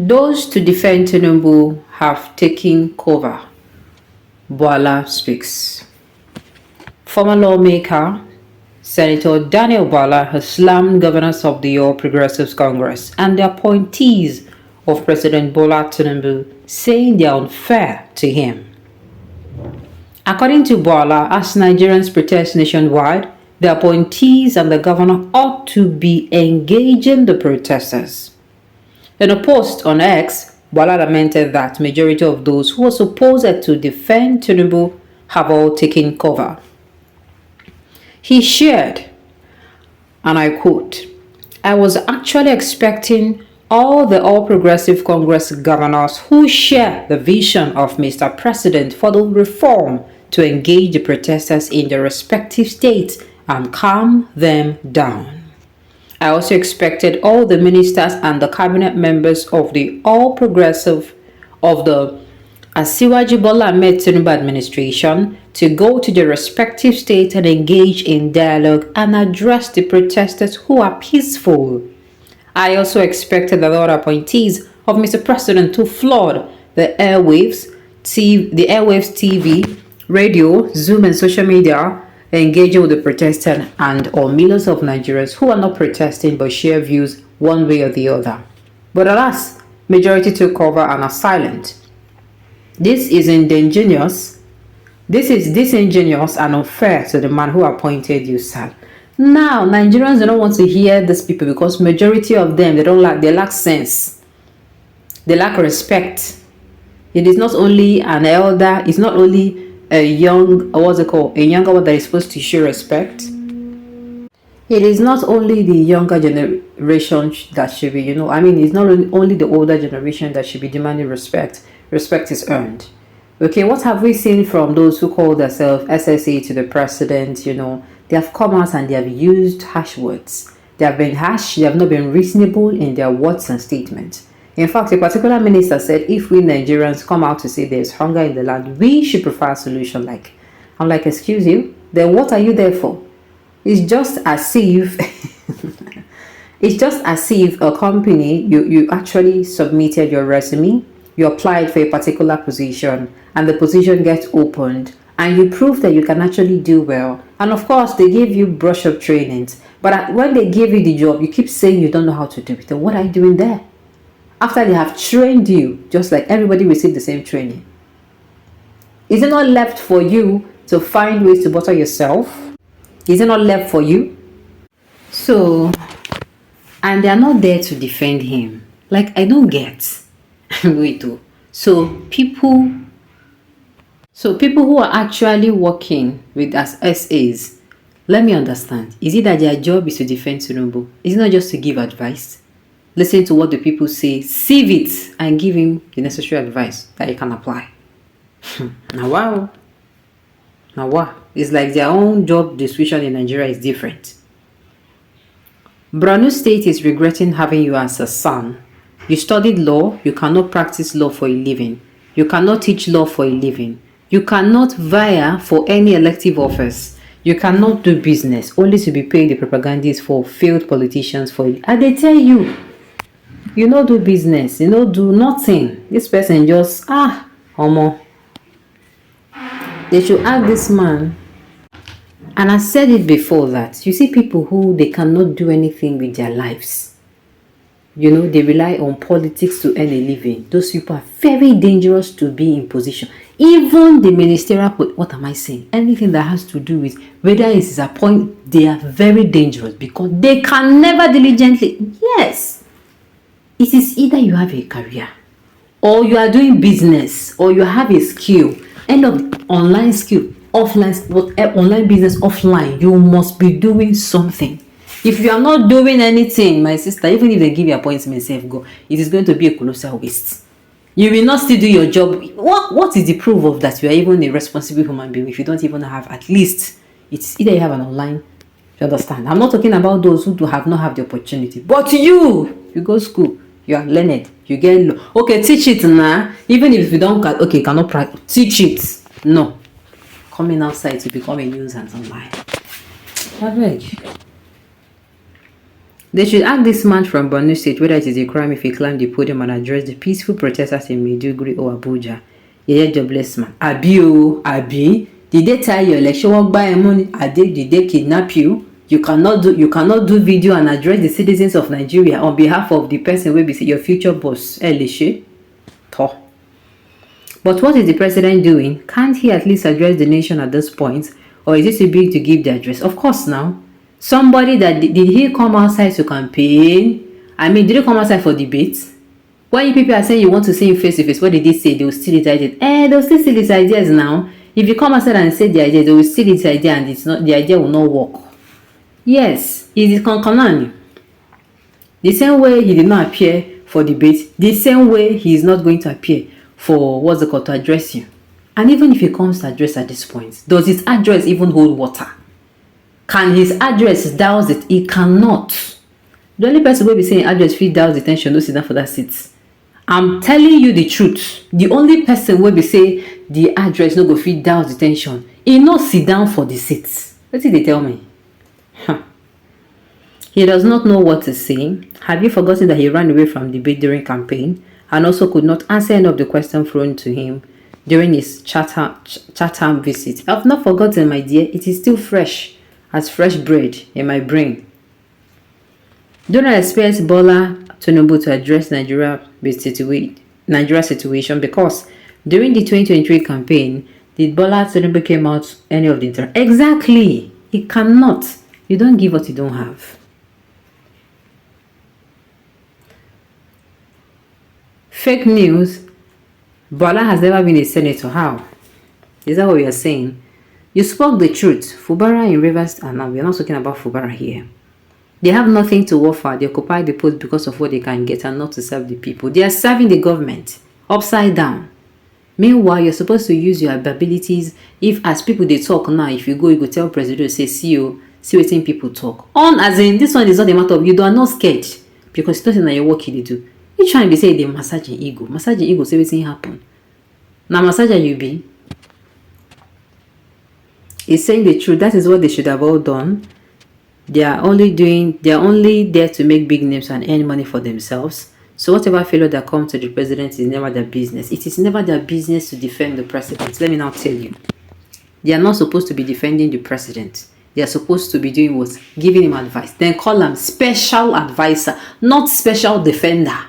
Those to defend Tinubu have taken cover. Bwala speaks. Former lawmaker Senator Daniel Bwala has slammed governors of the All Progressives Congress and the appointees of President Bola Tinubu, saying they are unfair to him. According to Bwala, as Nigerians protest nationwide, the appointees and the governor ought to be engaging the protesters. In a post on X, Bwala lamented that majority of those who were supposed to defend Tinubu have all taken cover. He shared, and I quote, "I was actually expecting all the All Progressive Congress governors who share the vision of Mr. President for the reform to engage the protesters in their respective states and calm them down. I also expected all the ministers and the cabinet members of the All Progressive of the Asiwaju Bola Ahmed Tinubu administration to go to their respective states and engage in dialogue and address the protesters who are peaceful. I also expected the other appointees of Mr. President to flood the airwaves, TV, radio, Zoom, and social media, engaging with the protesters and or millions of Nigerians who are not protesting but share views one way or the other. But alas, majority took cover and are silent. This is disingenuous and unfair to the man who appointed you, sir. Now, Nigerians don't want to hear these people because majority of them, they lack sense. They lack respect. It is not only an elder, it's not only a younger one that is supposed to show respect. It is not only the younger generation that should be, it's not only the older generation that should be demanding respect. Respect is earned. Okay, what have we seen from those who call themselves SSA to the president? They have come out and they have used harsh words. They have been harsh, they have not been reasonable in their words and statements. In fact, a particular minister said, if we Nigerians come out to say there's hunger in the land, we should prefer a solution I'm like, excuse you? Then what are you there for? It's just as if a company, you actually submitted your resume, you applied for a particular position, and the position gets opened, and you prove that you can actually do well. And of course, they give you brush-up trainings. But when they give you the job, you keep saying you don't know how to do it. Then what are you doing there? After they have trained you, just like everybody received the same training. Is it not left for you to find ways to better yourself? Is it not left for you? So, and they are not there to defend him. Like, I don't get. Wait, oh. So people who are actually working with as SAs, let me understand. Is it that their job is to defend Tinubu? Is it not just to give advice? Listen to what the people say, sieve it, and give him the necessary advice that he can apply. Now wow. It's like their own job description in Nigeria is different. Borno State is regretting having you as a son. You studied law, you cannot practice law for a living. You cannot teach law for a living. You cannot vie for any elective office. You cannot do business, only to be paid the propagandists for failed politicians for it. And they tell you, you don't do business, you don't do nothing. This person just, homo. They should ask this man. And I said it before that, you see people who they cannot do anything with their lives. They rely on politics to earn a living. Those people are very dangerous to be in position. Even the ministerial, what am I saying? Anything that has to do with whether it's a point, they are very dangerous because they can never diligently. Yes. It is either you have a career or you are doing business or you have a skill. End of online skill, offline, online business, offline. You must be doing something. If you are not doing anything, my sister, even if they give you appointment, go, it is going to be a colossal waste. You will not still do your job. What is the proof of that you are even a responsible human being if you don't even have at least, it's either you have an online, you understand? I'm not talking about those who have not have the opportunity. But you go school, you are learned, you get law. Okay, teach it now. Even if you don't, cannot practice, teach it. No. Coming outside to become a nuisance online. I beg. They should ask this man from Borno State whether it is a crime if he climbed the podium and addressed the peaceful protesters in Maiduguri or Abuja. Yeah, jobless man. Abi. Did they tell you election work by money? Did they kidnap you? You cannot do video and address the citizens of Nigeria on behalf of the person will be your future boss. But what is the president doing? Can't he at least address the nation at this point? Or is it too big to give the address? Of course now. Somebody that did he come outside to campaign? I mean, did he come outside for debates? When you people are saying you want to see him face to face, what did they say? They will steal his ideas. They'll still steal his ideas now. If you come outside and say the idea, they will steal his idea and the idea will not work. Yes, it is Konkonani. The same way he did not appear for debate, the same way he is not going to appear for what's it called to address you. And even if he comes to address at this point, does his address even hold water? Can his address douse it? It cannot. The only person will be saying address fit douse the tension, no sit down for that seat. I'm telling you the truth. The only person will be say the address no go fit douse the tension. He no sit down for the seat. What did they tell me? He does not know what to say. Have you forgotten that he ran away from debate during campaign and also could not answer any of the questions thrown to him during his Chatham visit? I've not forgotten, my dear. It is still fresh as fresh bread in my brain. Do not expect Bwala Tinubu to address Nigeria situation because during the 2023 campaign, did Bwala Tinubu came out any of the internet? Exactly. He cannot. You don't give what you don't have. Fake news. Bwala has never been a senator. How? Is that what we are saying? You spoke the truth. Fubara in Rivers, and now we are not talking about Fubara here. They have nothing to offer. They occupy the post because of what they can get and not to serve the people. They are serving the government upside down. Meanwhile, you're supposed to use your abilities. If as people they talk now, if you go tell president, say, see what people talk. As in, this one is not a matter of you are not scared because it's nothing that your work you do. You trying to say they massaging ego. Massaging ego, say everything happen. Now massager you be. It's saying the truth. That is what they should have all done. They are only there to make big names and earn money for themselves. So whatever failure that comes to the president is never their business. It is never their business to defend the president. Let me now tell you. They are not supposed to be defending the president. They are supposed to be doing what? Giving him advice. Then call him special advisor, not special defender.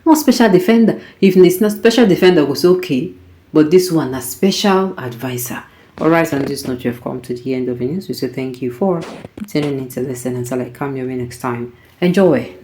Not special defender. If it's not special defender, it was okay. But this one, a special advisor. Alright, on this note, you have come to the end of the news. We say thank you for tuning in to listen until I come your way next time. Enjoy.